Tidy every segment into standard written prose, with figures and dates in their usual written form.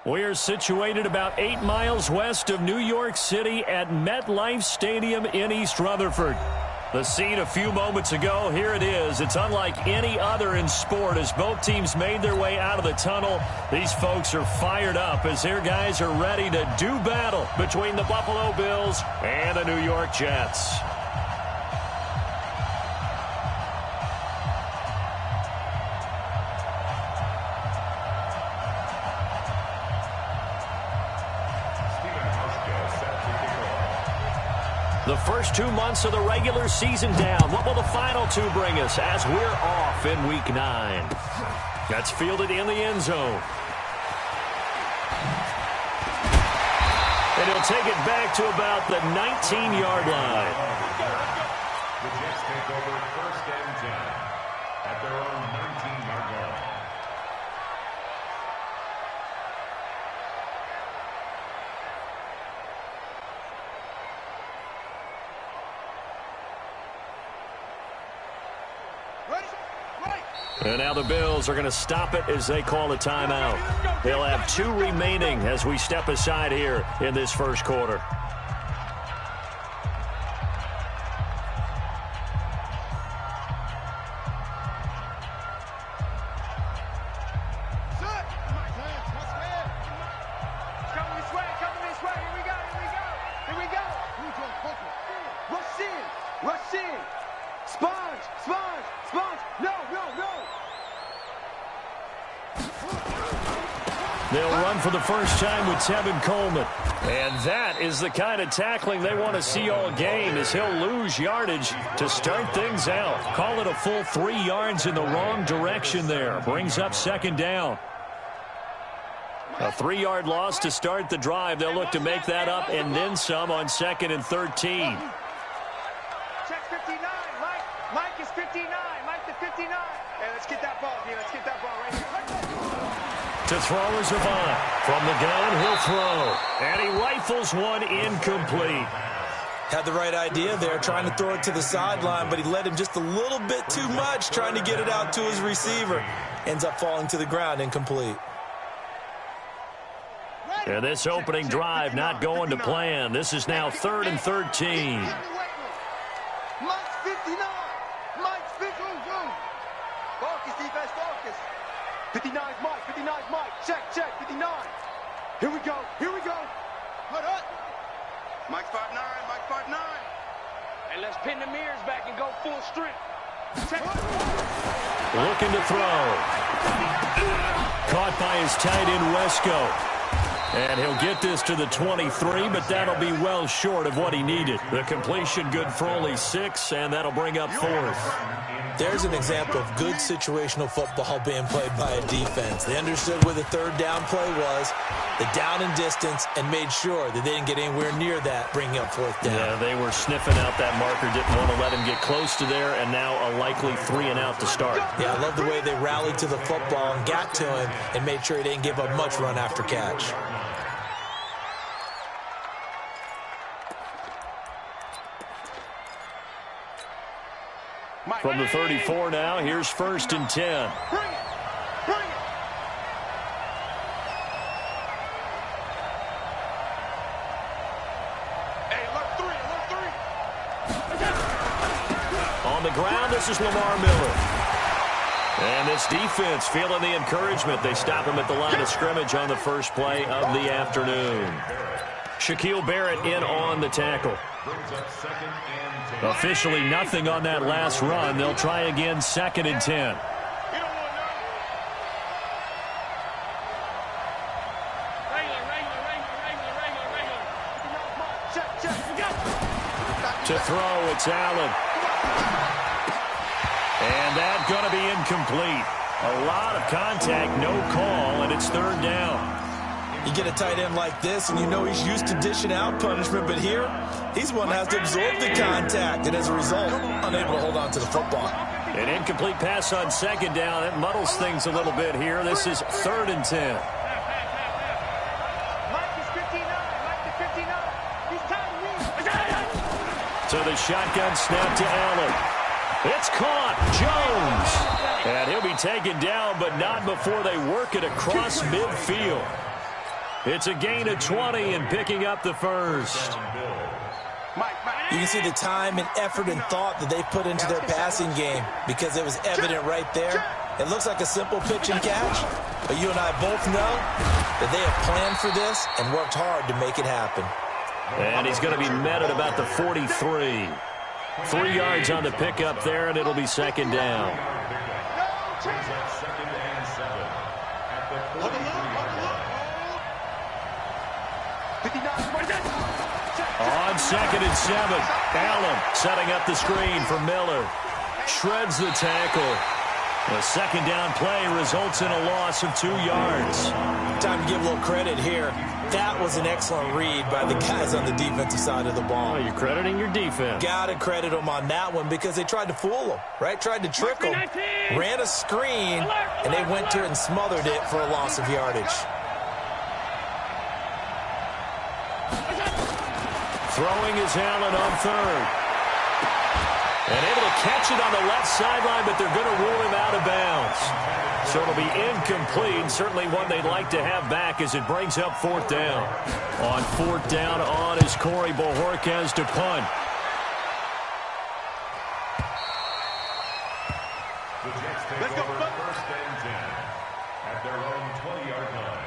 We are situated about 8 miles west of New York City at MetLife Stadium in East Rutherford. The scene a few moments ago, here it is. It's unlike any other in sport as both teams made their way out of the tunnel. These folks are fired up as their guys are ready to do battle between the Buffalo Bills and the New York Jets. The first 2 months of the regular season down. What will the final two bring us as we're off in Week 9? That's fielded in the end zone. And he'll take it back to about the 19-yard line. The Jets take over 1st and 10 at their own 19-yard line. And now the Bills are going to stop it as they call a timeout. They'll have 2 remaining as we step aside here in this first quarter. They'll run for the first time with Tevin Coleman. And that is the kind of tackling they want to see all game as he'll lose yardage to start things out. Call it a full 3 yards in the wrong direction there. Brings up 2nd down. A 3-yard loss to start the drive. They'll look to make that up and then some on 2nd and 13. Check 59. Mike is 59. Mike to 59. Hey, let's get that ball, D. Let's get that ball right here. To throw is Avant. From the gun, he'll throw. And he rifles one incomplete. Had the right idea there, trying to throw it to the sideline, but he led him just a little bit too much, trying to get it out to his receiver. Ends up falling to the ground, incomplete. And this opening drive not going to plan. This is now 3rd and 13. Mike's 59. Mike's 59. Focus, defense, focus. 59's Mike. 59's Mike. Check, 59. Here we go. Hold up. Mike's 5'9". Mike's 5'9". And let's pin the mirrors back and go full strength. Check. Looking to throw. Caught by his tight end, Wesco. And he'll get this to the 23, but that'll be well short of what he needed. The completion good for only 6, and that'll bring up 4th. There's an example of good situational football being played by a defense. They understood where the 3rd down play was, the down and distance, and made sure that they didn't get anywhere near that, bringing up 4th down. Yeah, they were sniffing out that marker, didn't want to let him get close to there, and now a likely 3 and out to start. Yeah, I love the way they rallied to the football and got to him and made sure he didn't give up much run after catch. From the 34 now, here's 1st and 10. Bring it. Hey, look 3. On the ground, this is Lamar Miller. And this defense feeling the encouragement. They stop him at the line of scrimmage on the first play of the afternoon. Shaquille Barrett in on the tackle. Officially nothing on that last run. They'll try again 2nd and 10. To throw, it's Allen. And that's going to be incomplete. A lot of contact, no call, and it's 3rd down. You get a tight end like this, and you know he's used to dishing out punishment, but here, he's one that has to absorb the contact, and as a result, unable to hold on to the football. An incomplete pass on 2nd down. It muddles things a little bit here. This is 3rd and 10. Mike is 59. Mike is 59. He's tight. To the shotgun snap to Allen. It's caught. Jones. And he'll be taken down, but not before they work it across midfield. It's a gain of 20 and picking up the first. You can see the time and effort and thought that they put into their passing game because it was evident right there. It looks like a simple pitch and catch, but you and I both know that they have planned for this and worked hard to make it happen. And he's going to be met at about the 43. 3 yards on the pickup there, and it'll be second down. On second and 7, Allen setting up the screen for Miller. Shreds the tackle. The second down play results in a loss of 2 yards. Time to give a little credit here. That was an excellent read by the guys on the defensive side of the ball. Oh, you're crediting your defense. Got to credit them on that one because they tried to fool them, right? Tried to trick them, ran a screen, and they went to it and smothered it for a loss of yardage. Throwing is Allen on third. And able to catch it on the left sideline, but they're going to rule him out of bounds. So it'll be incomplete, certainly one they'd like to have back as it brings up fourth down. On fourth down on is Corey Bojorquez to punt. The Jets take over first and 10 at their own 20-yard line.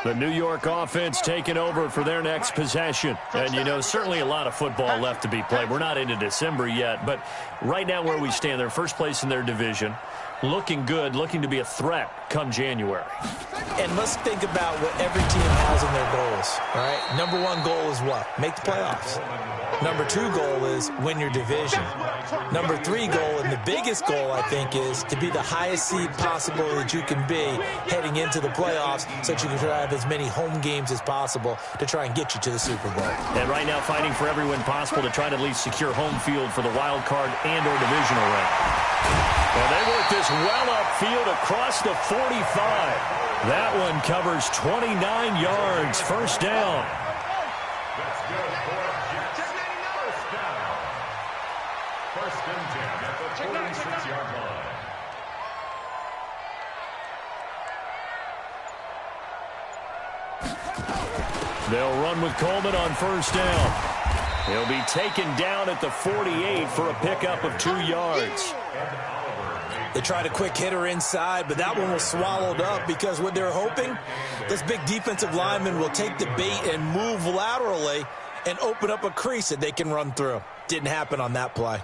The New York offense taking over for their next possession. And, you know, certainly a lot of football left to be played. We're not into December yet, but right now where we stand, they're first place in their division. Looking good, looking to be a threat come January. And let's think about what every team has in their goals, all right? Number 1 goal is what? Make the playoffs. Number 2 goal is win your division. Number 3 goal, and the biggest goal, I think, is to be the highest seed possible that you can be heading into the playoffs so that you can try to have as many home games as possible to try and get you to the Super Bowl. And right now fighting for every win possible to try to at least secure home field for the wild card and or divisional round. And they work this well upfield across the 45. That one covers 29 yards. First down. That's good for Jets. First down. First and 10 at the 46-yard line. They'll run with Coleman on first down. He'll be taken down at the 48 for a pickup of 2 yards. They tried a quick hitter inside, but that one was swallowed up because what they're hoping, this big defensive lineman will take the bait and move laterally and open up a crease that they can run through. Didn't happen on that play.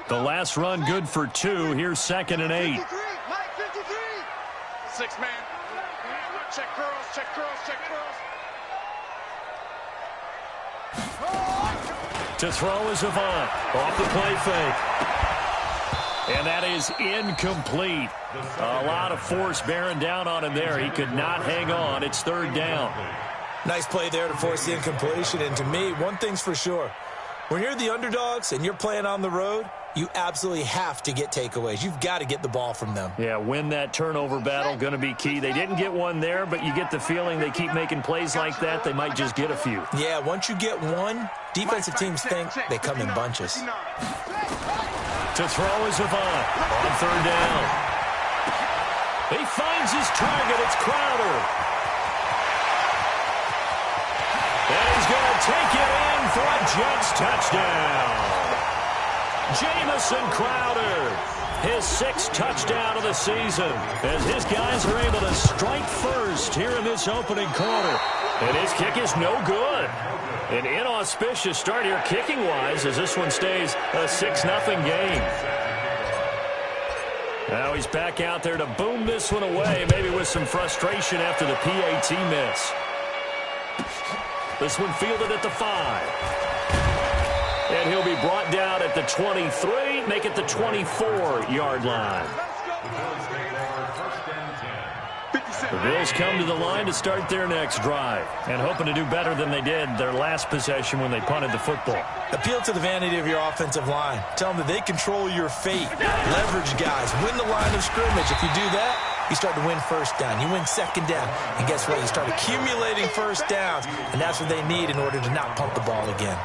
The last run good for 2. Here's second and 8. 6 man. Check curls, check curls, check curls. To throw is Avant. Off the play fake. And that is incomplete. A lot of force bearing down on him there. He could not hang on. It's third down. Nice play there to force the incompletion. And to me, one thing's for sure. When you're the underdogs and you're playing on the road, you absolutely have to get takeaways. You've got to get the ball from them. Yeah, win that turnover battle, going to be key. They didn't get one there, but you get the feeling they keep making plays like that, they might just get a few. Yeah, once you get one, defensive teams think they come in bunches. To throw is Avant on third down. He finds his target. It's Crowder. And he's going to take it in for a Jets touchdown. Jamison Crowder, his 6th touchdown of the season, as his guys are able to strike first here in this opening quarter. And his kick is no good. An inauspicious start here kicking-wise as this one stays a 6-0 game. Now he's back out there to boom this one away, maybe with some frustration after the PAT miss. This one fielded at the 5. And he'll be brought down at the 23, make it the 24-yard line. The Bills come to the line to start their next drive and hoping to do better than they did their last possession when they punted the football. Appeal to the vanity of your offensive line. Tell them that they control your fate. Leverage guys. Win the line of scrimmage. If you do that, you start to win first down. You win second down. And guess what? You start accumulating first downs. And that's what they need in order to not pump the ball again.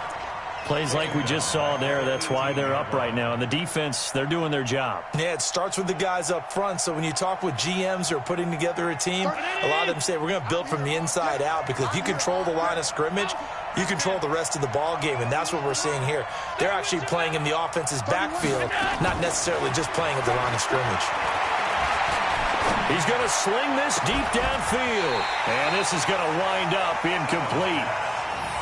Plays like we just saw there. That's why they're up right now. And the defense, they're doing their job. Yeah, it starts with the guys up front. So when you talk with GMs who are putting together a team, a lot of them say we're going to build from the inside out, because if you control the line of scrimmage, you control the rest of the ball game, and that's what we're seeing here. They're actually playing in the offense's backfield, not necessarily just playing at the line of scrimmage. He's going to sling this deep downfield, and this is going to wind up incomplete.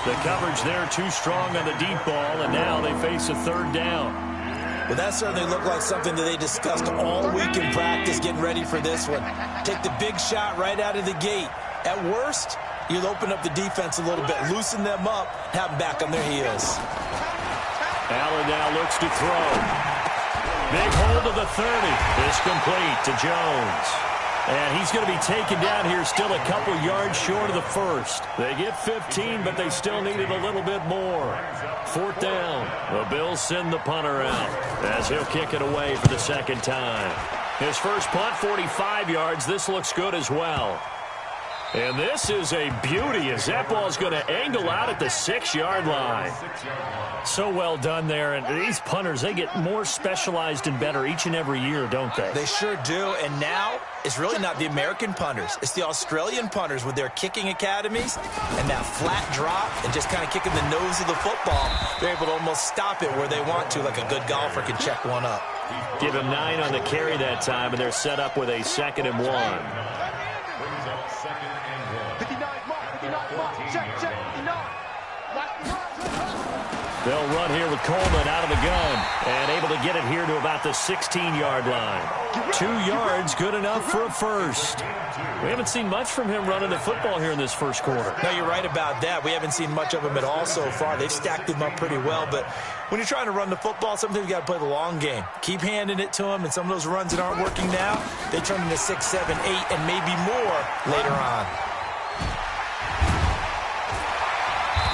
The coverage there too strong on the deep ball, and now they face a third down. Well, that certainly looked like something that they discussed all week in practice, getting ready for this one. Take the big shot right out of the gate. At worst, you'll open up the defense a little bit, loosen them up, have them back on their heels. Allen now looks to throw. Big hold of the 30. It's complete to Jones. And he's going to be taken down here, still a couple yards short of the first. They get 15, but they still needed a little bit more. Fourth down. The Bills send the punter out as he'll kick it away for the second time. His first punt, 45 yards. This looks good as well. And this is a beauty as that ball is going to angle out at the 6-yard line. So well done there. And these punters, they get more specialized and better each and every year, don't they? They sure do. And now it's really not the American punters. It's the Australian punters with their kicking academies and that flat drop and just kind of kicking the nose of the football. They're able to almost stop it where they want to, like a good golfer can check one up. Give him 9 on the carry that time, and they're set up with a 2nd and 1. They'll run here with Coleman out of the gun and able to get it here to about the 16-yard line. 2 yards, good enough for a first. We haven't seen much from him running the football here in this first quarter. No, you're right about that. We haven't seen much of him at all so far. They've stacked him up pretty well, but when you're trying to run the football, sometimes you got to play the long game. Keep handing it to him, and some of those runs that aren't working now, they turn into 6, 7, 8, and maybe more later on.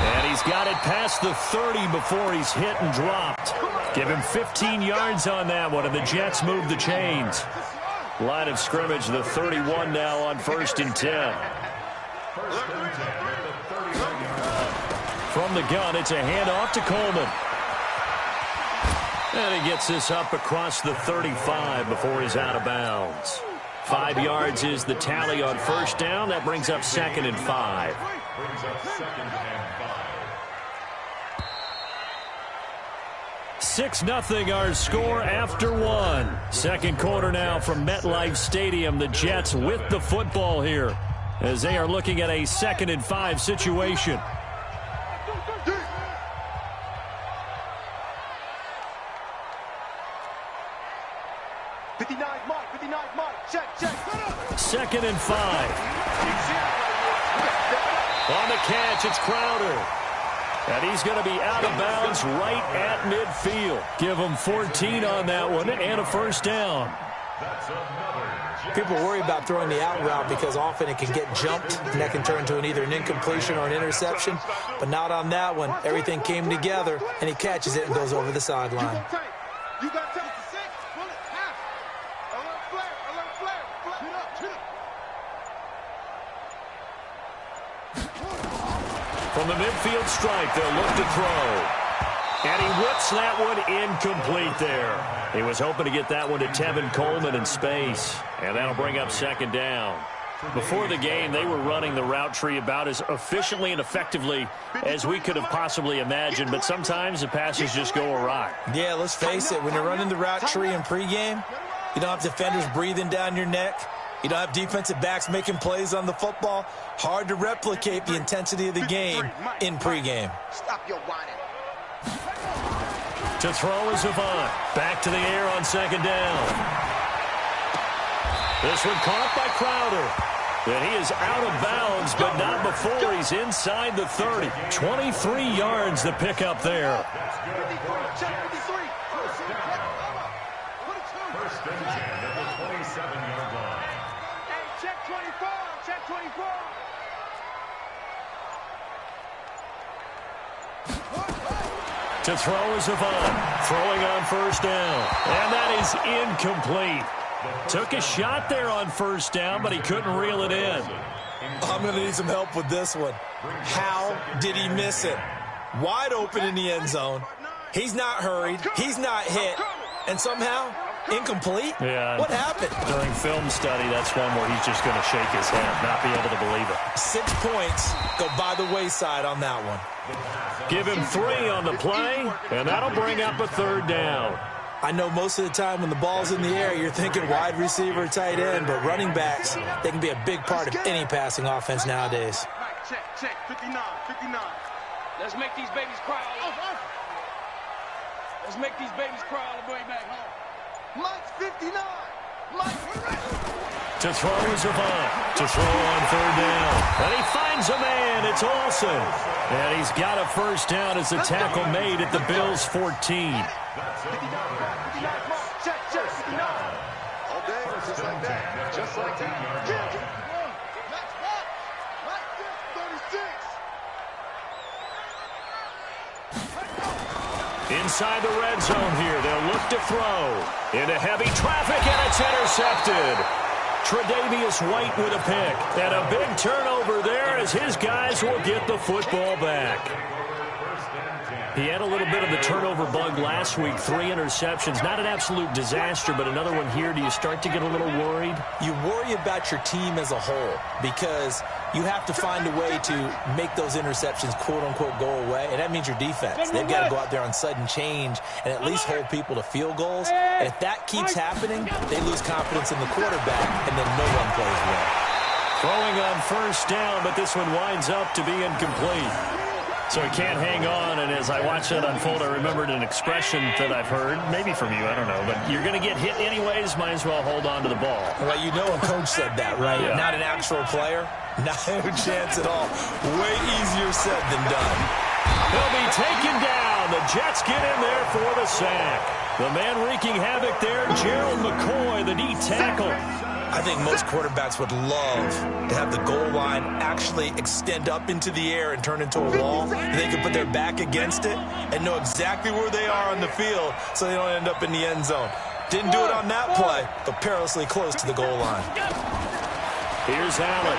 And he's got it past the 30 before he's hit and dropped. Give him 15 yards on that one, and the Jets move the chains. Line of scrimmage, the 31 now on 1st and 10. From the gun, it's a handoff to Coleman. And he gets this up across the 35 before he's out of bounds. 5 yards is the tally on first down. That brings up 2nd and 5. 6-0 our score after 1. Second quarter now from MetLife Stadium. The Jets with the football here as they are looking at a 2nd and 5 situation. Check. 2nd and 5. On the catch, it's Crowder. And he's going to be out of bounds right at midfield. Give him 14 on that one and a first down. People worry about throwing the out route because often it can get jumped, and that can turn into either an incompletion or an interception. But not on that one. Everything came together, and he catches it and goes over the sideline. You got to 6. Pull it. Half. Alert flare. Chin up. From the midfield stripe, they'll look to throw. And he whips that one incomplete there. He was hoping to get that one to Tevin Coleman in space. And that'll bring up 2nd down. Before the game, they were running the route tree about as efficiently and effectively as we could have possibly imagined. But sometimes the passes just go awry. Yeah, let's face it. When you're running the route tree in pregame, you don't have defenders breathing down your neck. You don't have defensive backs making plays on the football. Hard to replicate the intensity of the game in pregame. Stop your whining. To throw is Avant. Back to the air on 2nd down. This one caught by Crowder. And he is out of bounds, but not before he's inside the 30. 23 yards the pickup there. First and 10 at the 27-yard line. Check 24. To throw is Avant. Throwing on first down. And that is incomplete. Took a shot there on first down, but he couldn't reel it in. I'm going to need some help with this one. How did he miss it? wide open in the end zone. He's not hurried. He's not hit. And somehow, incomplete? Yeah. What happened? During film study, that's one where he's just going to shake his head, not be able to believe it. 6 points go by the wayside on that one. Give him 3 on the play, and that'll bring up a 3rd down. I know most of the time when the ball's in the air, you're thinking wide receiver, tight end, but running backs, they can be a big part of any passing offense nowadays. Check, 59. Let's make these babies cry all over. Let's make these babies cry all the way back home. Mike's 59. To throw is Avant. To throw on 3rd down. And he finds a man. It's Olsen. And he's got a 1st down as the tackle made at the Bills' 14. 59 Mike. Check, 59. All day, just like that. Just like that. Inside the red zone here, they'll look to throw. Into heavy traffic, and it's intercepted. Tre'Davious White with a pick. And a big turnover there as his guys will get the football back. He had a little bit of the turnover bug last week. 3 interceptions. Not an absolute disaster, but another one here. Do you start to get a little worried? You worry about your team as a whole because you have to find a way to make those interceptions, quote-unquote, go away, and that means your defense. They've got to go out there on sudden change and at least hold people to field goals. And if that keeps happening, they lose confidence in the quarterback, and then no one plays well. Throwing on 1st down, but this one winds up to be incomplete. So he can't hang on, and as I watch that unfold, I remembered an expression that I've heard, maybe from you, I don't know, but you're going to get hit anyways, might as well hold on to the ball. Well, you know a coach said that, right? Yeah. Not an actual player. No chance at all. Way easier said than done. He'll be taken down. The Jets get in there for the sack. The man wreaking havoc there, Gerald McCoy, the D tackle. I think most quarterbacks would love to have the goal line actually extend up into the air and turn into a wall. They can put their back against it and know exactly where they are on the field so they don't end up in the end zone. Didn't do it on that play, but perilously close to the goal line. Here's Allen.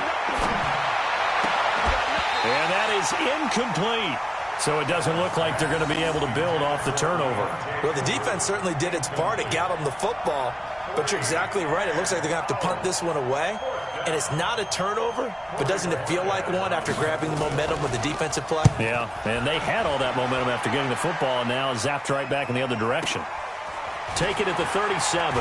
And that is incomplete. So it doesn't look like they're going to be able to build off the turnover. Well, the defense certainly did its part. It got them the football. But you're exactly right. It looks like they're going to have to punt this one away. And it's not a turnover, but doesn't it feel like one after grabbing the momentum with the defensive play? Yeah, and they had all that momentum after getting the football, and now zapped right back in the other direction. Take it at the 37.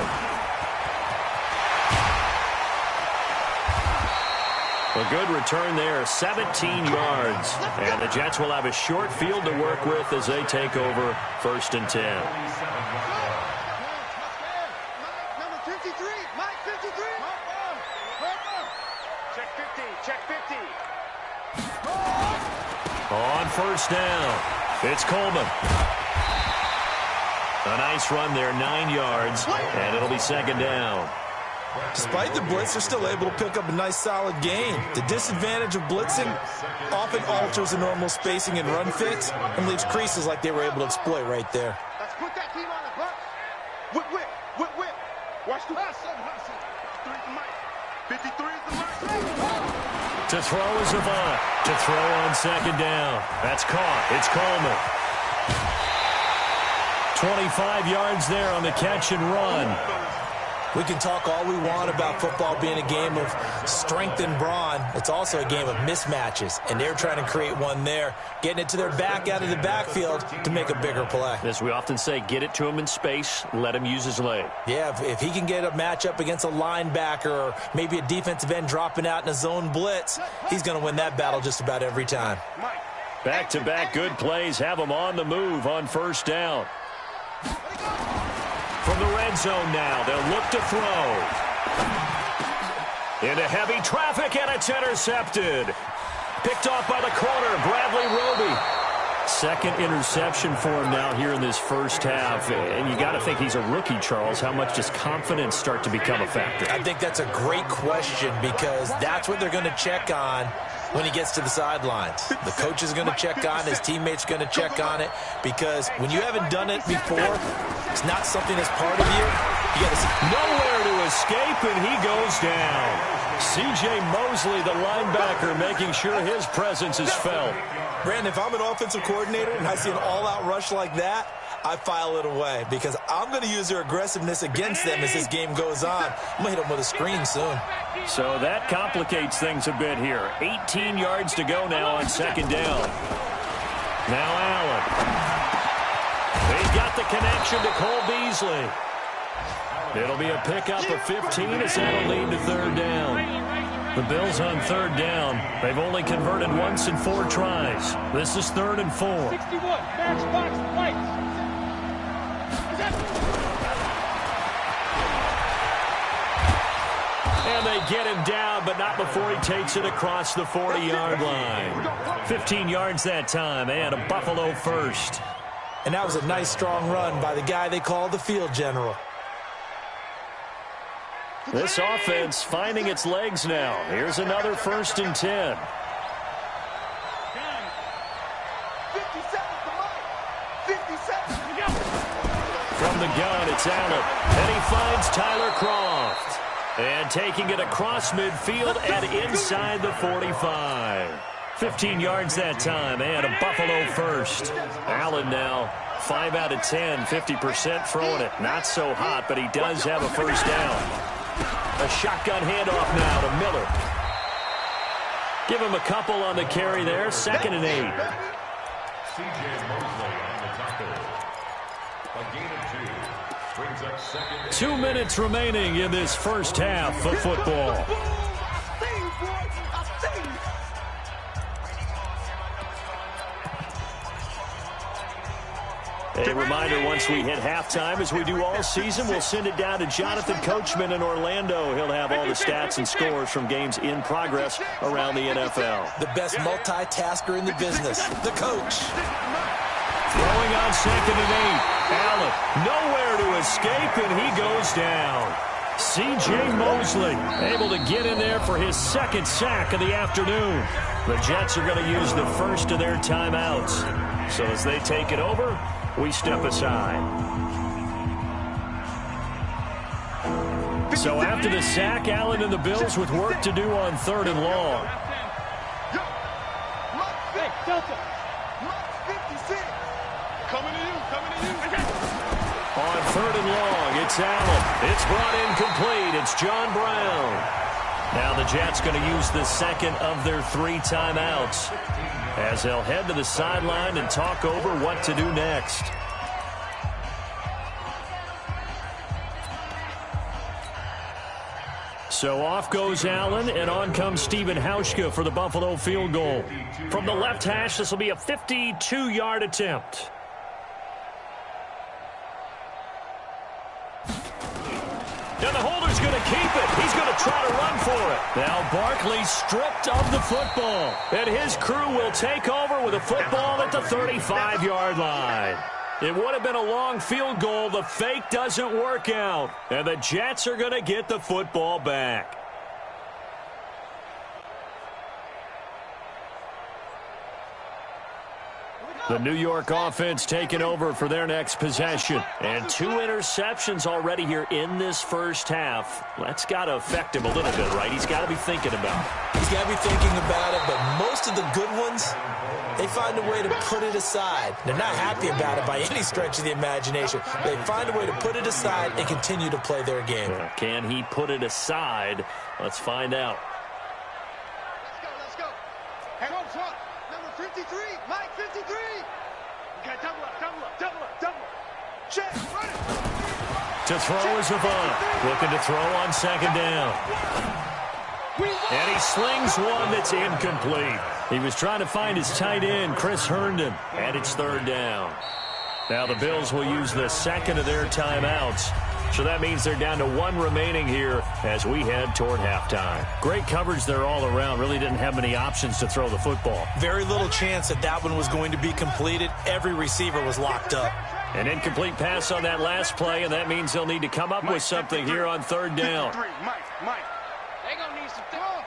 A good return there, 17 yards. And the Jets will have a short field to work with as they take over 1st and 10. On 1st down, it's Coleman. A nice run there, 9 yards, and it'll be 2nd down. Despite the blitz, they're still able to pick up a nice, solid gain. The disadvantage of blitzing often alters the normal spacing and run fits and leaves creases like they were able to exploit right there. Let's put that team on the bus. Whip. Watch the pass. 53 is the mark. To throw is Avant. To throw on 2nd down. That's caught. It's Coleman. 25 yards there on the catch and run. We can talk all we want about football being a game of strength and brawn. It's also a game of mismatches, and they're trying to create one there, getting it to their back out of the backfield to make a bigger play. As we often say, get it to him in space, let him use his leg. Yeah, if he can get a matchup against a linebacker or maybe a defensive end dropping out in a zone blitz, he's going to win that battle just about every time. Back-to-back good plays have him on the move on 1st down. From the red zone now, they'll look to throw. Into heavy traffic, and it's intercepted. Picked off by the corner, Bradley Roby. 2nd interception for him now here in this 1st half. And you got to think he's a rookie, Charles. How much does confidence start to become a factor? I think that's a great question because that's what they're going to check on when he gets to the sidelines. The coach is going to check on it. His teammates are going to check on it, because when you haven't done it before, it's not something that's part of you. You got to see. Nowhere to escape, and he goes down. C.J. Mosley, the linebacker, making sure his presence is felt. Brandon, if I'm an offensive coordinator and I see an all-out rush like that, I file it away, because I'm going to use their aggressiveness against them as this game goes on. I'm going to hit them with a screen soon. So that complicates things a bit here. 18 yards to go now on second down. Now Allen. They got the connection to Cole Beasley. It'll be a pickup of 15 as that'll lead to third down. The Bills on third down. They've only converted once in 4 tries. This is 3rd and 4. 61, match box, lights. And they get him down, but not before he takes it across the 40-yard line. 15 yards that time, and a Buffalo first. And that was a nice, strong run by the guy they call the field general. This offense finding its legs now. Here's another 1st and 10. 57 to Mike. 57. From the gun, it's Allen. And he finds Tyler Kroft. And taking it across midfield and inside the 45. 15 yards that time, and a Buffalo first. Allen now 5 out of 10, 50% throwing it. Not so hot, but he does have a first down. A shotgun handoff now to Miller. Give him a couple on the carry there. 2nd and 8. C.J. Mosley on the tackle. A gain of 2. Brings up 2nd. 2 minutes remaining in this first half of football. A reminder, once we hit halftime, as we do all season, we'll send it down to Jonathan Coachman in Orlando. He'll have all the stats and scores from games in progress around the NFL. The best multitasker in the business, the coach. Throwing on 2nd and 8. Allen, nowhere to escape, and he goes down. C.J. Mosley able to get in there for his 2nd sack of the afternoon. The Jets are going to use the first of their timeouts. So as they take it over, we step aside. So after the sack, Allen and the Bills with work to do on 3rd and long. Hey, Delta. Coming to you. On 3rd and long, it's Allen. It's brought in complete. It's John Brown. Now the Jets going to use the 2nd of their 3 timeouts, as they'll head to the sideline and talk over what to do next. So off goes Allen, and on comes Stephen Hauschka for the Buffalo field goal. From the left hash, this will be a 52-yard attempt. And the holder's going to keep it. He's going to try to run for it. Now Barkley stripped of the football. And his crew will take over with a football at the 35-yard line. It would have been a long field goal. The fake doesn't work out. And the Jets are going to get the football back. The New York offense taking over for their next possession. And 2 interceptions already here in this first half. That's got to affect him a little bit, right? He's got to be thinking about it. He's got to be thinking about it, but most of the good ones, they find a way to put it aside. They're not happy about it by any stretch of the imagination. They find a way to put it aside and continue to play their game. Can he put it aside? Let's find out. Let's go. Hang on, front. Number 53, Mike 53. Okay, double up. Check, run it. To throw is Avant. Looking to throw on 2nd down. And he slings one that's incomplete. He was trying to find his tight end, Chris Herndon, and it's 3rd down. Now the Bills will use the 2nd of their timeouts. So that means they're down to 1 remaining here as we head toward halftime. Great coverage there all around. Really didn't have many options to throw the football. Very little chance that one was going to be completed. Every receiver was locked up. An incomplete pass on that last play, and that means they'll need to come up with something here on 3rd down. Mike. They gonna need some throw.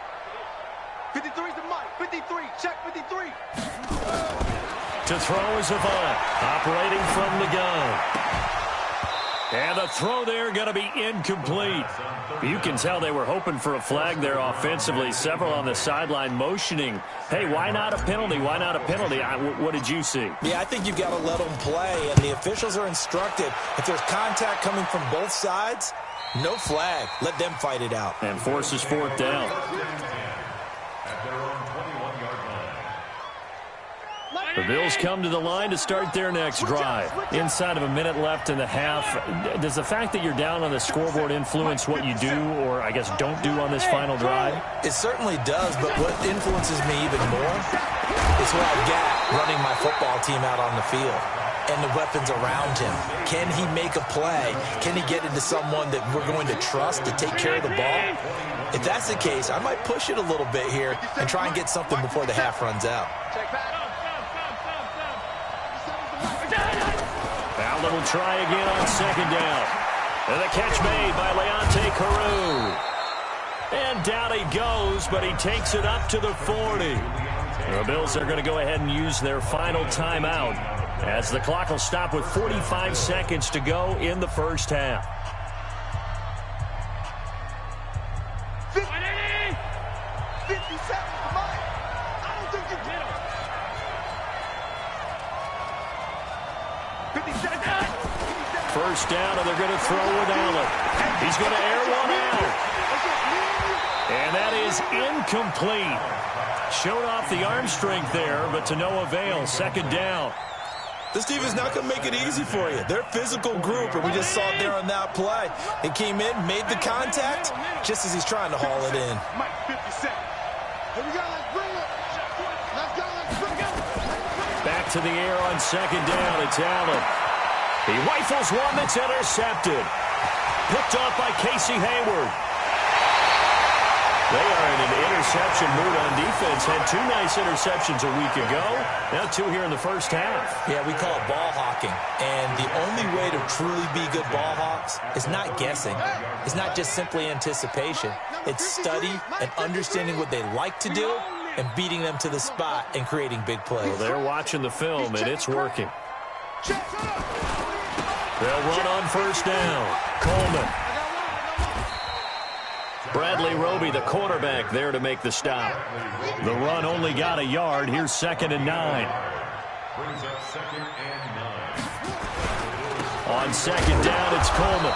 53's the Mike. 53. Check 53. To throw is Avant, operating from the gun. And the throw there going to be incomplete. You can tell they were hoping for a flag there offensively. Several on the sideline motioning, hey, why not a penalty? Why not a penalty? What did you see? Yeah, I think you've got to let them play, and the officials are instructed. If there's contact coming from both sides, no flag. Let them fight it out. And forces fourth down. The Bills come to the line to start their next drive. Inside of a minute left in the half, does the fact that you're down on the scoreboard influence what you do, or I guess don't do on this final drive? It certainly does, but what influences me even more is what I've got running my football team out on the field and the weapons around him. Can he make a play? Can he get into someone that we're going to trust to take care of the ball? If that's the case, I might push it a little bit here and try and get something before the half runs out. Allen will try again on second down. And the catch made by Leonte Carew. And down he goes, but he takes it up to the 40. The Bills are going to go ahead and use their final timeout as the clock will stop with 45 seconds to go in the first half. 57 for Mike. I don't think you did it. 57. First down, and they're going to throw with Allen. He's going to air one out. And that is incomplete. Showed off the arm strength there, but to no avail. Second down. This team is not going to make it easy for you. They're a physical group, and we just saw it there on that play. He came in, made the contact, just as he's trying to haul it in. Mike, 57. Here we go, let's bring it. Let's go, let's bring it. Back to the air on second down. It's Allen. He rifles one that's intercepted. Picked off by Casey Hayward. They are in an interception mood on defense. Had two nice interceptions a week ago. Now two here in the first half. Yeah, we call it ball hawking. And the only way to truly be good ball hawks is not guessing. It's not just simply anticipation. It's study and understanding what they like to do and beating them to the spot and creating big plays. Well, they're watching the film, and it's working. They'll run on first down. Coleman. Bradley Roby, the quarterback, there to make the stop. The run only got a yard. Here's 2nd and 9. Brings up 2nd and 9. On second down, it's Coleman.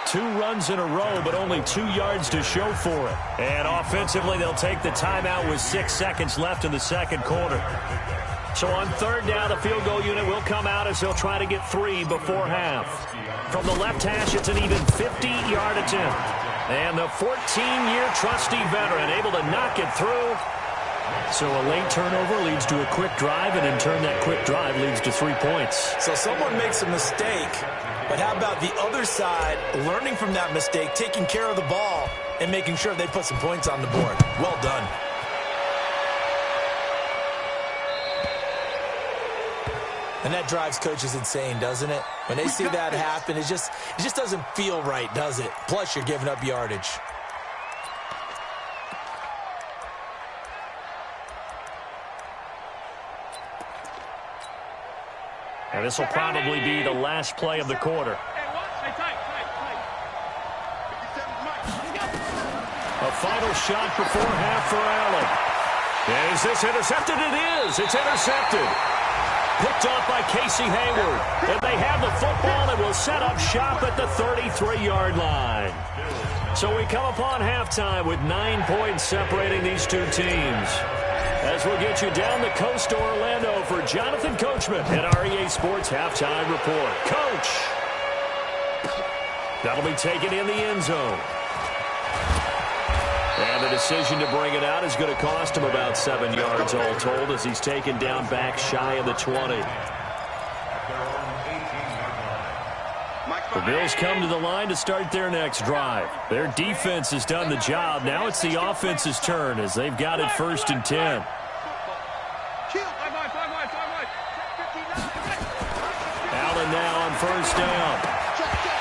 2 runs in a row, but only 2 yards to show for it. And offensively, they'll take the timeout with 6 seconds left in the second quarter. So on third down, the field goal unit will come out as they'll try to get 3 before half. From the left hash, it's an even 50-yard attempt. And the 14-year trusty veteran able to knock it through. So a late turnover leads to a quick drive, and in turn that quick drive leads to 3 points. So someone makes a mistake, but how about the other side learning from that mistake, taking care of the ball, and making sure they put some points on the board? Well done. And that drives coaches insane, doesn't it? When they see that happen, it just doesn't feel right, does it? Plus, you're giving up yardage. And this will probably be the last play of the quarter. A final shot before half for Allen. Is this intercepted? It is. It's intercepted. Picked off by Casey Hayward. And they have the football and will set up shop at the 33-yard line. So we come upon halftime with 9 points separating these two teams. As we'll get you down the coast to Orlando for Jonathan Coachman at REA Sports Halftime Report. Coach! That'll be taken in the end zone. And the decision to bring it out is going to cost him about 7 yards all told as he's taken down back shy of the 20. The Bills come to the line to start their next drive. Their defense has done the job. Now it's the offense's turn as they've got it 1st and 10. Allen now on first down.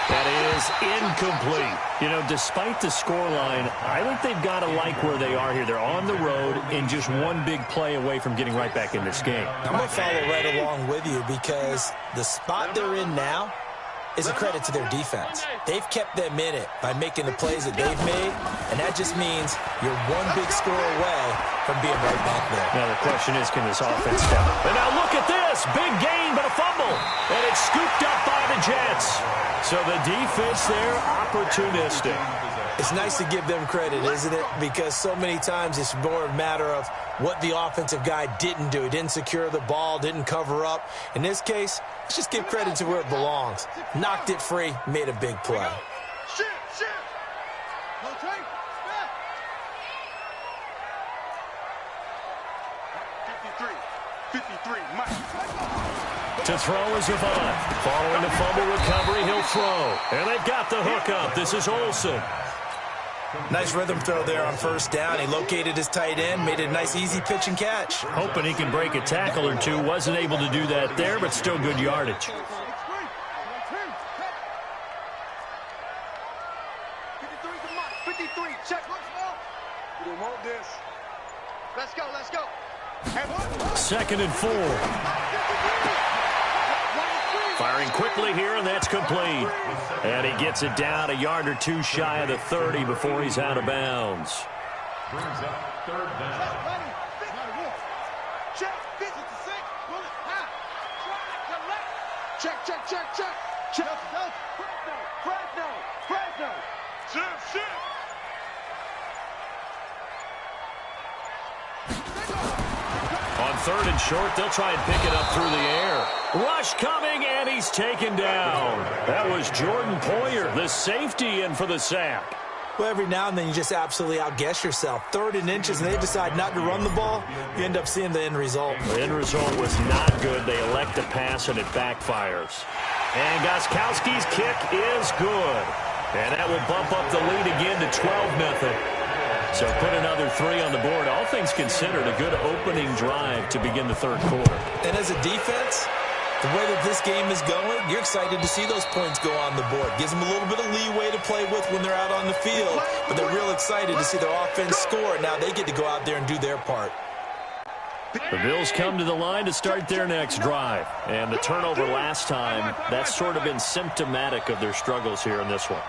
That is is incomplete. You know, despite the scoreline, I think they've got to like where they are here. They're on the road and just one big play away from getting right back in this game. I'm going to follow right along with you because the spot they're in now is a credit to their defense. They've kept them in it by making the plays that they've made, and that just means you're one big score away from being right back there. Now the question is, can this offense step up? And now look at this. Big gain, but a fumble. And it's scooped up by the Jets. So the defense there, opportunistic. It's nice to give them credit, isn't it? Because so many times it's more a matter of what the offensive guy didn't do. He didn't secure the ball, didn't cover up. In this case, let's just give credit to where it belongs. Knocked it free, made a big play. Shift, shift. No take. 53, Mike. To throw is Yvonne. Following the fumble recovery, he'll throw. And they've got the hook up. This is Olsen. Nice rhythm throw there on first down. He located his tight end, made a nice easy pitch and catch. Hoping he can break a tackle or two. Wasn't able to do that there, but still good yardage. 53, check. We don't want this. Let's go, let's go. Second and 4. Firing quickly here, and that's complete. And he gets it down a yard or two shy of the 30 before he's out of bounds. Brings up third down. Check, 56, bullet, half. Check, check, check, check. Check, Fresno. Shift. On third and short, they'll try and pick it up through the air. Rush coming, and he's taken down. That was Jordan Poyer, the safety, in for the sack. Well, every now and then you just absolutely outguess yourself. 3rd and inches, and they decide not to run the ball. You end up seeing the end result. The end result was not good. They elect to pass, and it backfires. And Gostkowski's kick is good. And that will bump up the lead again to 12-0. So put another 3 on the board. All things considered, a good opening drive to begin the third quarter. And as a defense, the way that this game is going, you're excited to see those points go on the board. Gives them a little bit of leeway to play with when they're out on the field, but they're real excited to see their offense score. Now they get to go out there and do their part. The Bills come to the line to start their next drive. And the turnover last time, that's sort of been symptomatic of their struggles here in this one.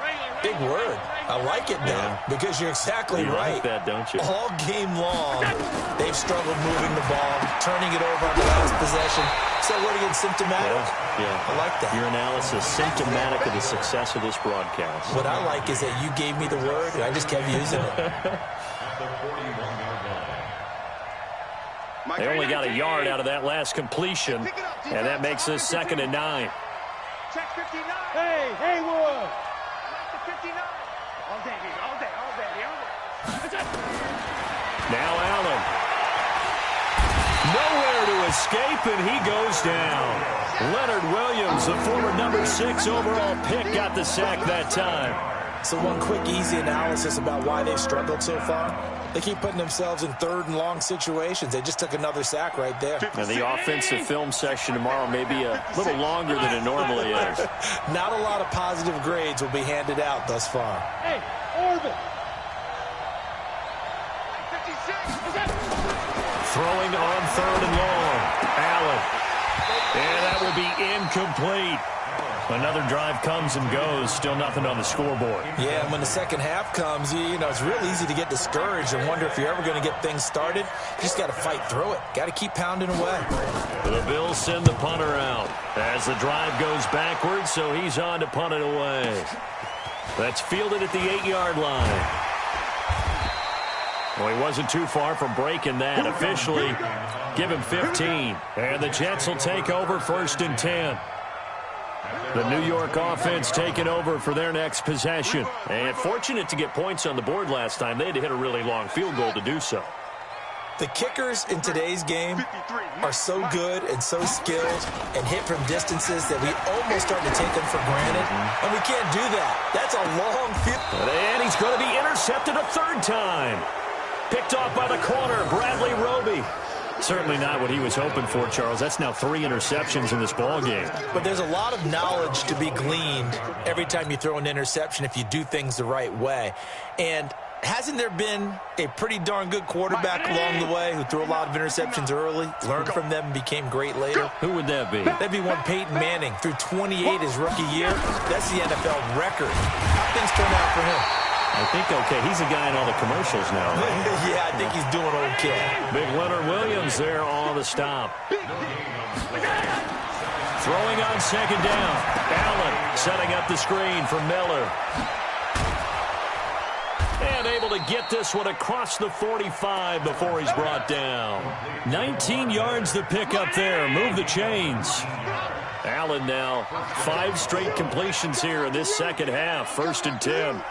Big word. I like it now because you're exactly right. You like that, don't you? All game long, they've struggled moving the ball, turning it over on the last possession. So what again, symptomatic? Yeah. I like that. Your analysis, symptomatic of the success of this broadcast. What I like is that you gave me the word, and I just kept using it. They only got a yard out of that last completion, and that makes this 2nd and 9. Check 59. Hey, Haywood. 59. All day. Now Allen. Nowhere to escape, and he goes down. Leonard Williams, the former number 6 overall pick, got the sack that time. So one quick, easy analysis about why they've struggled so far. They keep putting themselves in 3rd and long situations. They just took another sack right there. And the offensive film session tomorrow may be a little longer than it normally is. Not a lot of positive grades will be handed out thus far. Hey, Orbit. 56. Throwing on 3rd and long. Allen. And that will be incomplete. Another drive comes and goes. Still nothing on the scoreboard. Yeah, and when the second half comes, you know, it's real easy to get discouraged and wonder if you're ever going to get things started. You just got to fight through it. Got to keep pounding away. The Bills send the punter out as the drive goes backwards, so he's on to punt it away. That's fielded at the 8-yard line. Well, he wasn't too far from breaking that. Officially, give him 15. And the Jets will take over 1st and 10. The New York offense taking over for their next possession. And fortunate to get points on the board last time. They had to hit a really long field goal to do so. The kickers in today's game are so good and so skilled and hit from distances that we almost start to take them for granted. And we can't do that. That's a long field. And he's going to be intercepted a 3rd time. Picked off by the corner, Bradley Roby. Certainly not what he was hoping for, Charles. That's now 3 interceptions in this ball game. But there's a lot of knowledge to be gleaned every time you throw an interception if you do things the right way. And hasn't there been a pretty darn good quarterback along the way who threw a lot of interceptions early, learned from them, and became great later? Who would that be? That'd be one Peyton Manning. Threw 28 his rookie year. That's the NFL record. How things turn out for him? I think okay. He's a guy in all the commercials now. Right? Yeah, I think he's doing okay. Big Leonard Williams there on the stop. Throwing on second down. Allen setting up the screen for Miller. And able to get this one across the 45 before he's brought down. 19 yards to pick up there. Move the chains. Allen now 5 straight completions here in this second half. 1st and 10.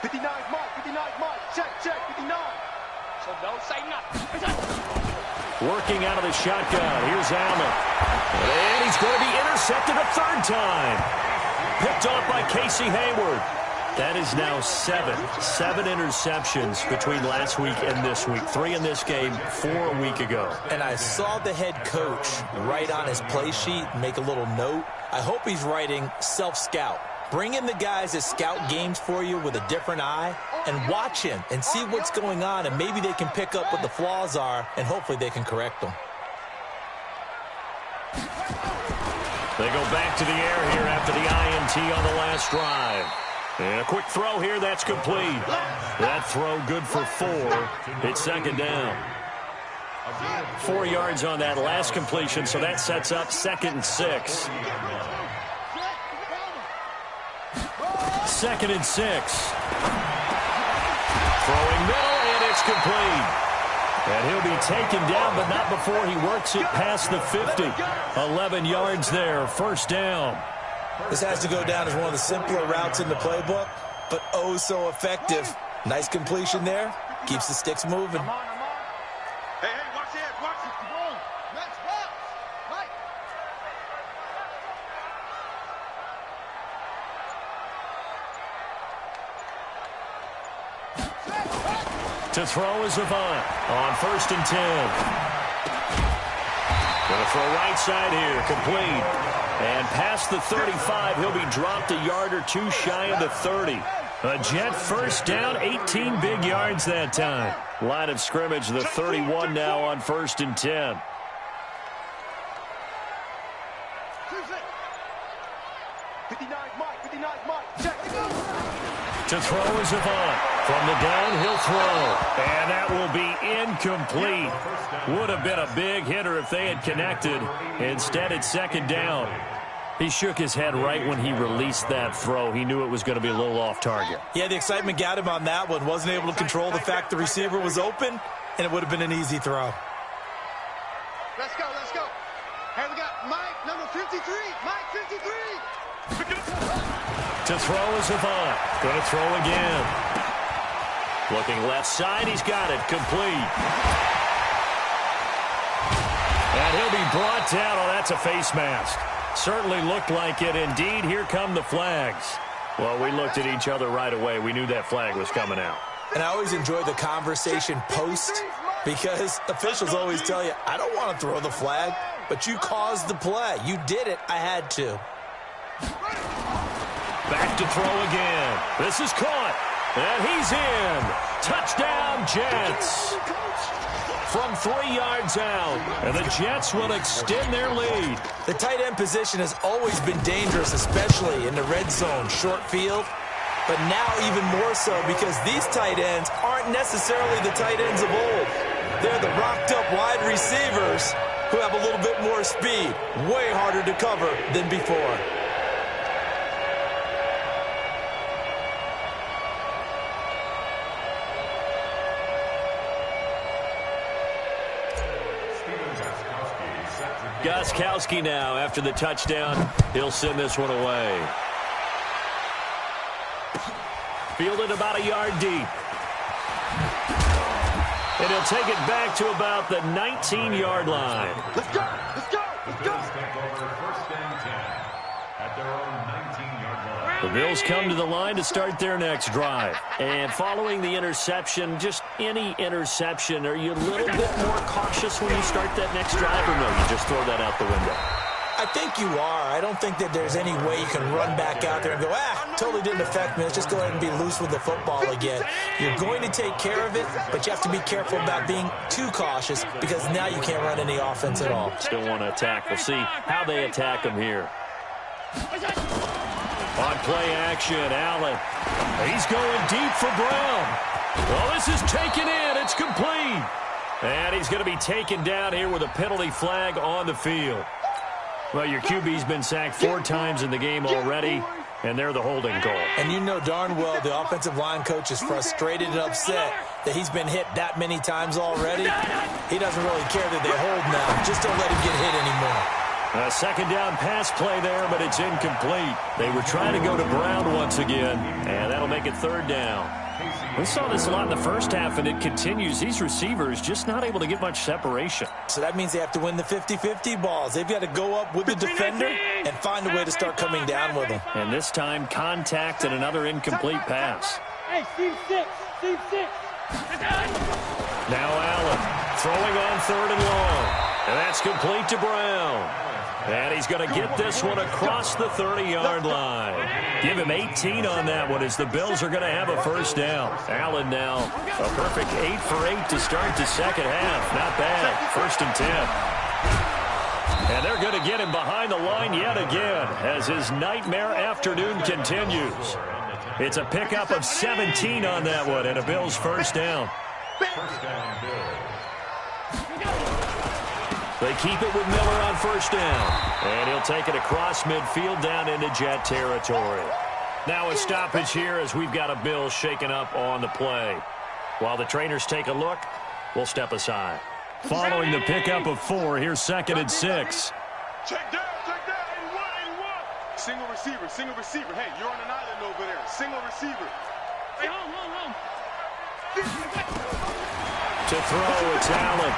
59 Mike, 59 Mike, check, 59. So don't say nothing. Working out of the shotgun. Here's Allen. And he's going to be intercepted a 3rd time. Picked off by Casey Hayward. That is now 7 interceptions between last week and this week. 3 in this game, 4 a week ago. And I saw the head coach write on his play sheet, make a little note. I hope he's writing self-scout. Bring in the guys that scout games for you with a different eye and watch him and see what's going on, and maybe they can pick up what the flaws are, and hopefully they can correct them. They go back to the air here after the IMT on the last drive. And a quick throw here, that's complete. That throw good for 4. It's 2nd down. 4 yards on that last completion, so that sets up 2nd and 6. 2nd and 6. Throwing middle, and it's complete. And he'll be taken down, but not before he works it past the 50. 11 yards there, 1st down. This has to go down as one of the simpler routes in the playbook, but oh so effective. Nice completion there. Keeps the sticks moving. Hey, watch it, watch it. Come on. Next box. Right. To throw is Avant on 1st and 10. Going to throw right side here, complete. And past the 35, he'll be dropped a yard or 2 shy of the 30. A Jet 1st down, 18 big yards that time. Line of scrimmage, the 31 now on 1st and 10. To throw is Avant. From the downhill throw. And that will be incomplete. Would have been a big hitter if they had connected. Instead, it's 2nd down. He shook his head right when he released that throw. He knew it was going to be a little off target. Yeah, the excitement got him on that one. Wasn't able to control the fact the receiver was open, and it would have been an easy throw. Let's go, let's go. Here we got Mike, number 53. Mike, 53. To throw is Avant. Going to throw again. Looking left side. He's got it. Complete. And he'll be brought down. Oh, that's a face mask. Certainly looked like it. Indeed, here come the flags. Well, we looked at each other right away. We knew that flag was coming out. And I always enjoy the conversation post because officials always tell you, I don't want to throw the flag, but you caused the play. You did it. I had to. Back to throw again. This is caught. And he's in. Touchdown, Jets. From 3 yards out. And the Jets will extend their lead. The tight end position has always been dangerous, especially in the red zone, short field. But now even more so because these tight ends aren't necessarily the tight ends of old. They're the rocked-up wide receivers who have a little bit more speed. Way harder to cover than before. Gostkowski now after the touchdown. He'll send this one away. Fielded about a yard deep. And he'll take it back to about the 19-yard line. Let's go, let's go, let's go. Take over 1st and 10 at their own 19-yard line. The Bills come to the line to start their next drive. And following the interception, just any interception, are you a little bit more cautious when you start that next drive, or no, you just throw that out the window? I think you are. I don't think that there's any way you can run back out there and go, totally didn't affect me. Let's just go ahead and be loose with the football again. You're going to take care of it, but you have to be careful about being too cautious because now you can't run any offense at all. Still want to attack. We'll see how they attack him here. On play action, Allen. He's going deep for Brown. Well, this is taken in. It's complete. And he's going to be taken down here with a penalty flag on the field. Well, your QB's been sacked 4 times in the game already, and they're the holding call. And you know darn well the offensive line coach is frustrated and upset that he's been hit that many times already. He doesn't really care that they hold now. Just don't let him get hit anymore. A second down pass play there, but it's incomplete. They were trying to go to Brown once again, and that'll make it 3rd down. We saw this a lot in the first half, and it continues. These receivers just not able to get much separation. So that means they have to win the 50-50 balls. They've got to go up with the defender and find a way to start coming down with them. And this time, contact and another incomplete pass. Hey, Steve 6. Now Allen throwing on 3rd and long. And that's complete to Brown. And he's going to get this one across the 30-yard line. Give him 18 on that one as the Bills are going to have a 1st down. Allen now a perfect 8 for 8 to start the second half. Not bad. 1st and 10. And they're going to get him behind the line yet again as his nightmare afternoon continues. It's a pickup of 17 on that one and a Bills 1st down. First down, Bills. They keep it with Miller on 1st down. And he'll take it across midfield down into Jet territory. Now a stoppage here as we've got a Bills shaken up on the play. While the trainers take a look, we'll step aside. Following the pickup of 4, here's 2nd and 6. Check down, 81. Single receiver. Hey, you're on an island over there. Single receiver. Hey, home. To throw, it's Allen.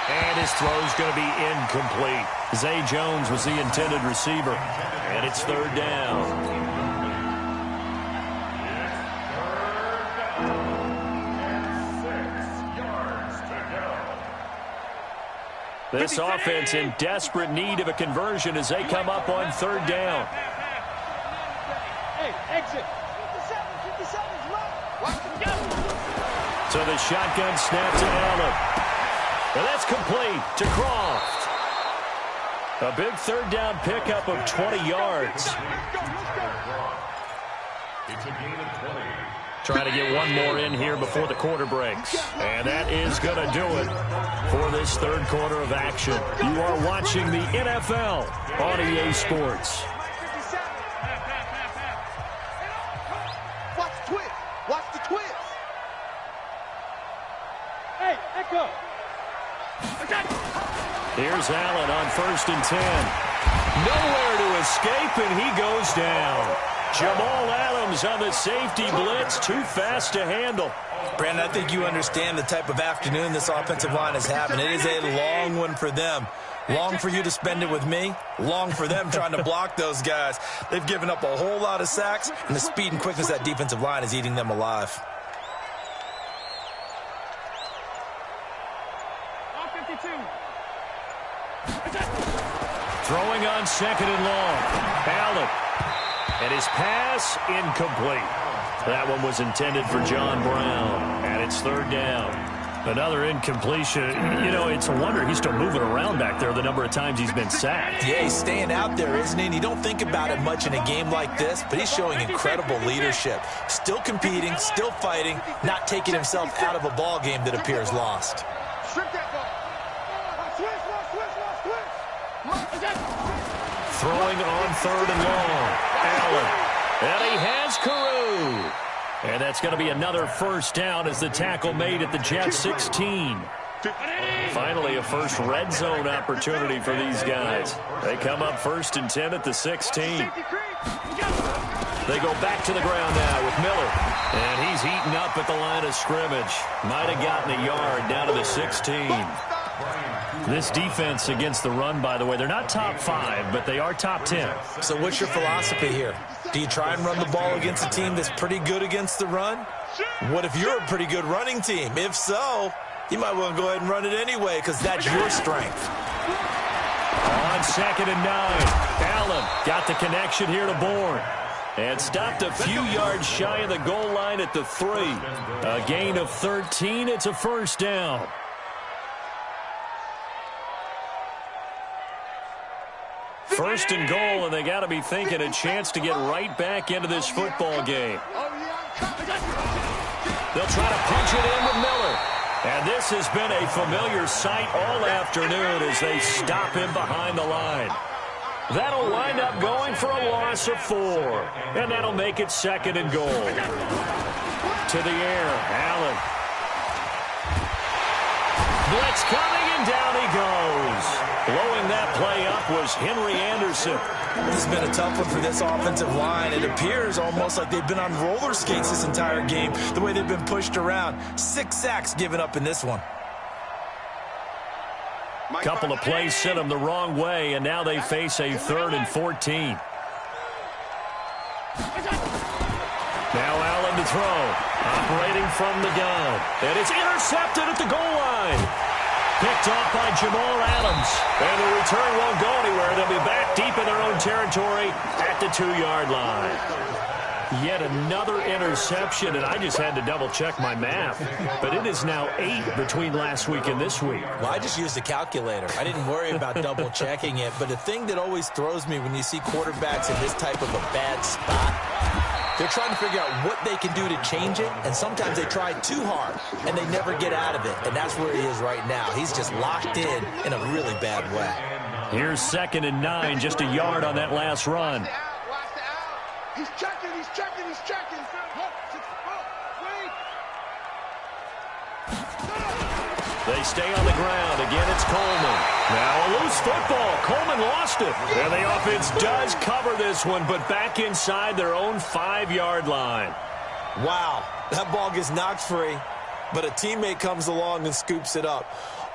And his throw's going to be incomplete. Zay Jones was the intended receiver. And it's 3rd down. This offense in desperate need of a conversion as they come up on 3rd down. Hey, exit. 57, So the shotgun snap to Allen. And that's complete to Croft. A big 3rd down pickup of 20 yards. It's a gain of 20. Trying to get one more in here before the quarter breaks. And that is going to do it for this 3rd quarter of action. You are watching the NFL on EA Sports. Watch the twist. Watch the twist. Hey, Echo. Here's Allen on 1st and 10. Nowhere to escape, and he goes down. Jamal Adams on the safety blitz, too fast to handle. Brandon, I think you understand the type of afternoon this offensive line is having. It is a long one for them. Long for you to spend it with me. Long for them trying to block those guys. They've given up a whole lot of sacks, and the speed and quickness of that defensive line is eating them alive. Throwing on 2nd and long. Allen. And his pass incomplete. That one was intended for John Brown. And it's 3rd down. Another incompletion. You know, it's a wonder he's still moving around back there the number of times he's been sacked. Yeah, he's staying out there, isn't he? And you don't think about it much in a game like this, but he's showing incredible leadership. Still competing, still fighting, not taking himself out of a ball game that appears lost. Strip that ball. Throwing on 3rd and long. Allen. And he has Carew. And that's going to be another 1st down as the tackle made at the Jets 16. Finally, a first red zone opportunity for these guys. They come up 1st and 10 at the 16. They go back to the ground now with Miller. And he's heating up at the line of scrimmage. Might have gotten a yard down to the 16. This defense against the run, by the way, they're not top 5, but they are top 10. So what's your philosophy here? Do you try and run the ball against a team that's pretty good against the run? What if you're a pretty good running team? If so, you might want to go ahead and run it anyway because that's your strength. On 2nd and 9, Allen got the connection here to Bourne. And stopped a few yards shy of the goal line at the 3. A gain of 13. It's a first down. First and goal, and they got to be thinking a chance to get right back into this football game. They'll try to punch it in with Miller. And this has been a familiar sight all afternoon as they stop him behind the line. That'll wind up going for a loss of 4. And that'll make it 2nd and goal. To the air, Allen. Blitz coming, and down he goes. Blowing that play up was Henry Anderson. This has been a tough one for this offensive line. It appears almost like they've been on roller skates this entire game, the way they've been pushed around. 6 sacks given up in this one. Couple of plays sent them the wrong way, and now they face a 3rd and 14. Now Allen to throw. Operating from the gun. And it's intercepted at the goal line. Picked off by Jamal Adams. And the return won't go anywhere. They'll be back deep in their own territory at the 2-yard line. Yet another interception, and I just had to double-check my math. But it is now 8 between last week and this week. Well, I just used a calculator. I didn't worry about double-checking it. But the thing that always throws me when you see quarterbacks in this type of a bad spot, they're trying to figure out what they can do to change it, and sometimes they try too hard, and they never get out of it. And that's where he is right now. He's just locked in a really bad way. Here's 2nd and 9, just a yard on that last run. He's checking, he's checking, he's checking. They stay on the ground. Again, it's Coleman. Now a loose football. Coleman lost it. And the offense does cover this one, but back inside their own 5-yard line. Wow, that ball gets knocked free, but a teammate comes along and scoops it up.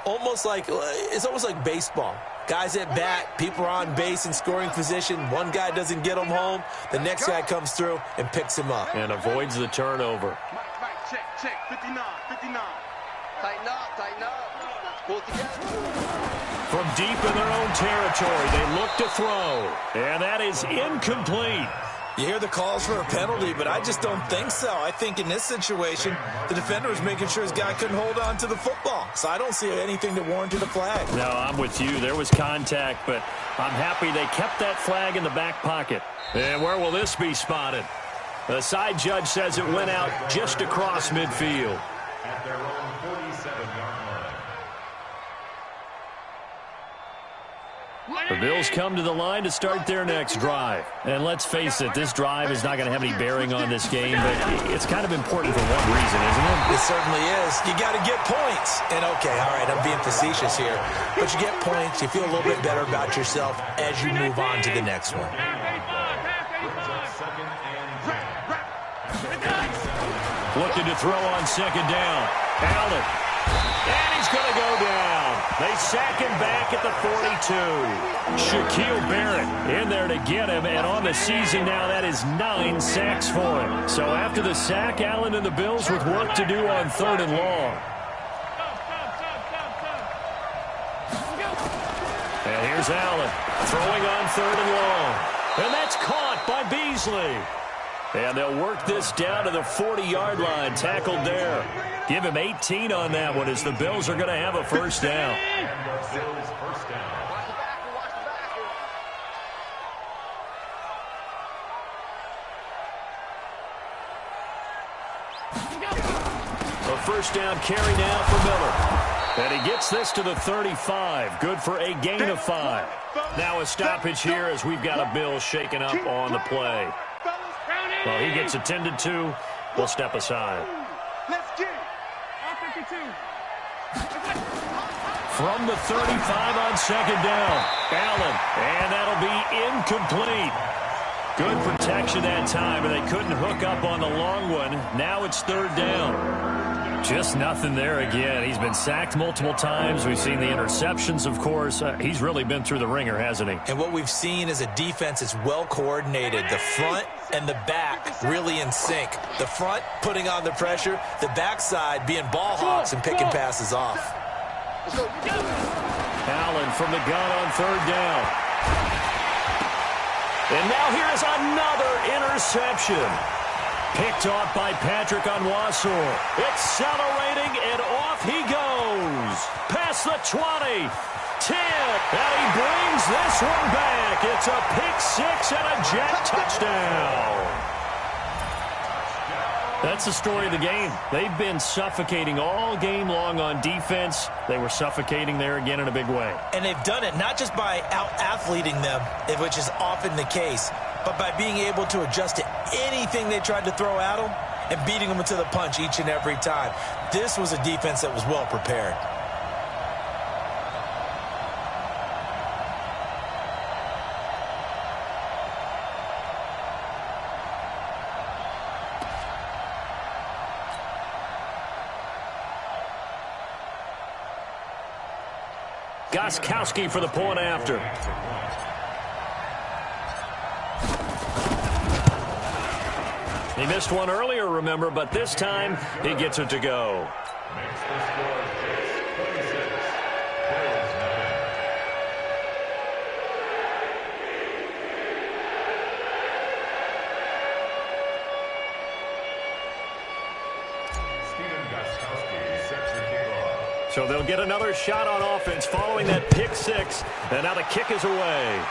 It's almost like baseball. Guys at bat, people are on base in scoring position. One guy doesn't get him home. The next guy comes through and picks him up. And avoids the turnover. Check, 59, 59. Tighten up. Pull together. From deep in their own territory, they look to throw. And that is incomplete. You hear the calls for a penalty, but I just don't think so. I think in this situation, the defender was making sure his guy couldn't hold on to the football. So I don't see anything that warranted a flag. No, I'm with you. There was contact, but I'm happy they kept that flag in the back pocket. And where will this be spotted? The side judge says it went out just across midfield. At their own 47-yard line. The Bills come to the line to start their next drive. And let's face it, this drive is not going to have any bearing on this game, but it's kind of important for one reason, isn't it? It certainly is. You got to get points. And okay, all right, I'm being facetious here. But you get points, you feel a little bit better about yourself as you move on to the next one. Looking to throw on 2nd down. Allen. And he's going to go down. They sack him back at the 42. Shaquille Barrett in there to get him. And on the season now, that is 9 sacks for him. So after the sack, Allen and the Bills with work to do on 3rd and long. And here's Allen throwing on 3rd and long. And that's caught by Beasley. And they'll work this down to the 40-yard line, tackled there. Give him 18 on that one as the Bills are going to have a first down. A first down carry now for Miller. And he gets this to the 35. Good for a gain of 5. Now a stoppage here as we've got a Bill shaken up on the play. Well, he gets attended to. We'll step aside. Let's get From the 35 on 2nd down. Allen. And that'll be incomplete. Good protection that time, and they couldn't hook up on the long one. Now it's 3rd down. Just nothing there again. He's been sacked multiple times. We've seen the interceptions, of course. He's really been through the ringer, hasn't he? And what we've seen is a defense that's well coordinated. The front and the back really in sync. The front putting on the pressure, the backside being ball hawks and picking passes off. Allen from the gun on third down. And now here's another interception. Picked off by Patrick Onwuasor. Accelerating, and off he goes. Past the 20, 10, and he brings this one back. It's a pick six and a Jet touchdown. That's the story of the game. They've been suffocating all game long on defense. They were suffocating there again in a big way. And they've done it not just by out-athleting them, which is often the case, but by being able to adjust to anything they tried to throw at them and beating them to the punch each and every time. This was a defense that was well prepared. Gostkowski for the point after. He missed one earlier, remember, but this time he gets it to go. Makes the score Jets 26, Bills nothing. Steven Gostkowski sets the kickoff. So they'll get another shot on offense following that pick six, and now the kick is away.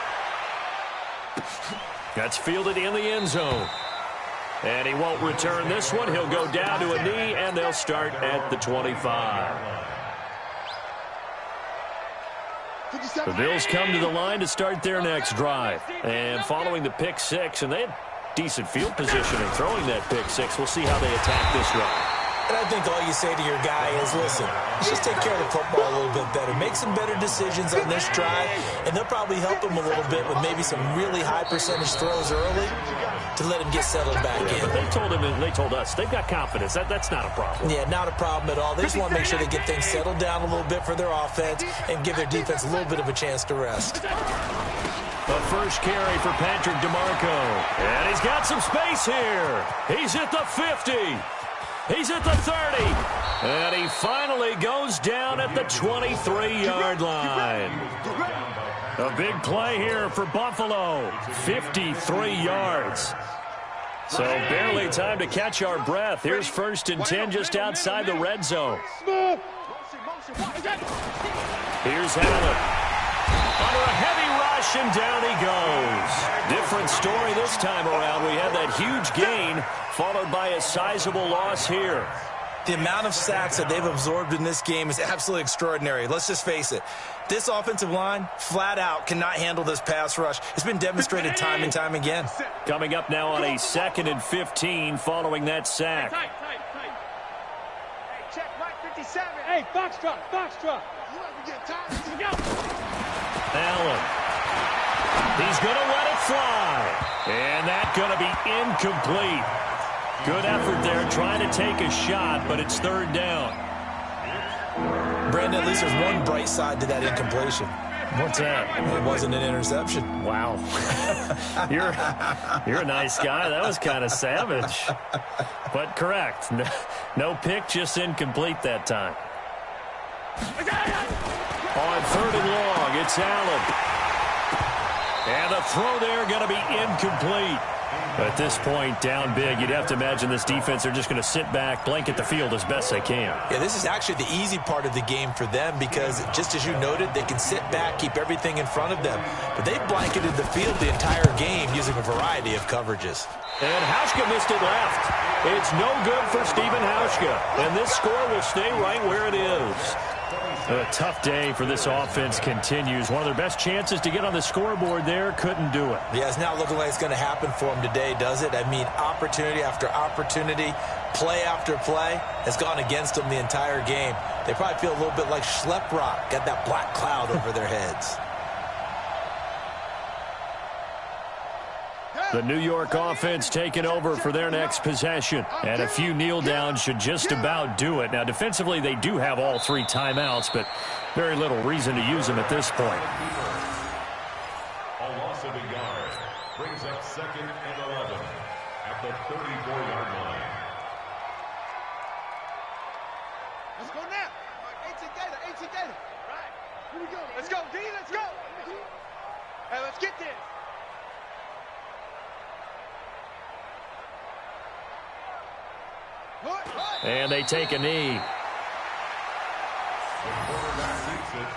That's fielded in the end zone. And he won't return this one. He'll go down to a knee, and they'll start at the 25. The Bills come to the line to start their next drive. And following the pick six, and they had decent field position in throwing that pick six. We'll see how they attack this drive. And I think all you say to your guy is, listen, let's just take care of the football a little bit better. Make some better decisions on this drive, and they'll probably help him a little bit with maybe some really high percentage throws early to let him get settled back in. But they told us, they've got confidence. That's not a problem. Yeah, not a problem at all. They just want to make sure they get things settled down a little bit for their offense and give their defense a little bit of a chance to rest. The first carry for Patrick DeMarco. And he's got some space here. He's at the 50. He's at the 30. And he finally goes down at the 23-yard line. A big play here for Buffalo. 53 yards. So barely time to catch our breath. Here's 1st and 10 just outside the red zone. Here's Allen. Under a heavy rush, and down he goes. Different story this time around. We had that huge gain, followed by a sizable loss here. The amount of sacks that they've absorbed in this game is absolutely extraordinary. Let's just face it. This offensive line, flat out, cannot handle this pass rush. It's been demonstrated time and time again. Coming up now on a 2nd and 15 following that sack. Hey, check, right 57. Hey, Foxtrot. You ever get tired? Allen. He's going to let it fly. And that's going to be incomplete. Good effort there trying to take a shot, but it's 3rd down. Brandon, at least there's one bright side to that incompletion. What's that? It wasn't an interception. Wow. You're a nice guy. That was kind of savage. But correct. No pick, just incomplete that time. On 3rd and long, it's Allen. And the throw there going to be incomplete. At this point, down big, you'd have to imagine this defense are just going to sit back, blanket the field as best they can. Yeah, this is actually the easy part of the game for them because, just as you noted, they can sit back, keep everything in front of them. But they've blanketed the field the entire game using a variety of coverages. And Hauschka missed it left. It's no good for Stephen Hauschka. And this score will stay right where it is. A tough day for this offense continues. One of their best chances to get on the scoreboard there, couldn't do it. Yeah, it's not looking like it's going to happen for them today, does it? I mean, opportunity after opportunity, play after play has gone against them the entire game. They probably feel a little bit like Schlep Rock, got that black cloud over their heads. The New York offense taking over for their next possession. And a few kneel downs should just about do it. Now, defensively, they do have all 3 timeouts, but very little reason to use them at this point. A loss of a yard brings up 2nd and 11 at the 34-yard line. Let's go now. 18 data. Right. Here we go. Let's go, D. Let's go. Hey, let's get this. And they take a knee. The quarterback keeps it.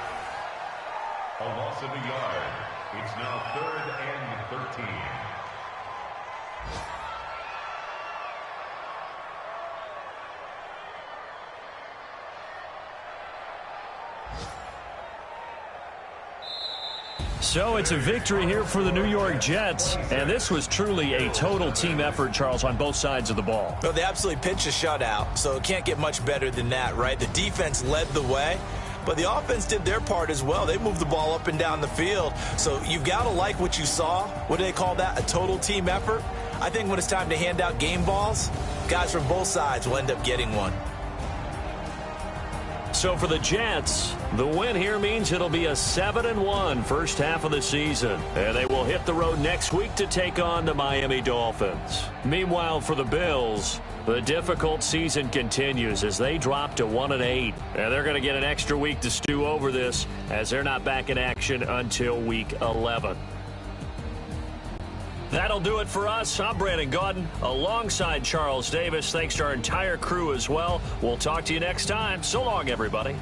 A loss of a yard. It's now 3rd and 13. So it's a victory here for the New York Jets, and this was truly a total team effort, Charles, on both sides of the ball. Well, they absolutely pitched a shutout, so it can't get much better than that, right? The defense led the way, but the offense did their part as well. They moved the ball up and down the field, so you've got to like what you saw. What do they call that? A total team effort? I think when it's time to hand out game balls, guys from both sides will end up getting one. So for the Jets, the win here means it'll be a 7-1 first half of the season. And they will hit the road next week to take on the Miami Dolphins. Meanwhile, for the Bills, the difficult season continues as they drop to 1-8. And they're going to get an extra week to stew over this as they're not back in action until week 11. That'll do it for us. I'm Brandon Gaudin alongside Charles Davis. Thanks to our entire crew as well. We'll talk to you next time. So long, everybody.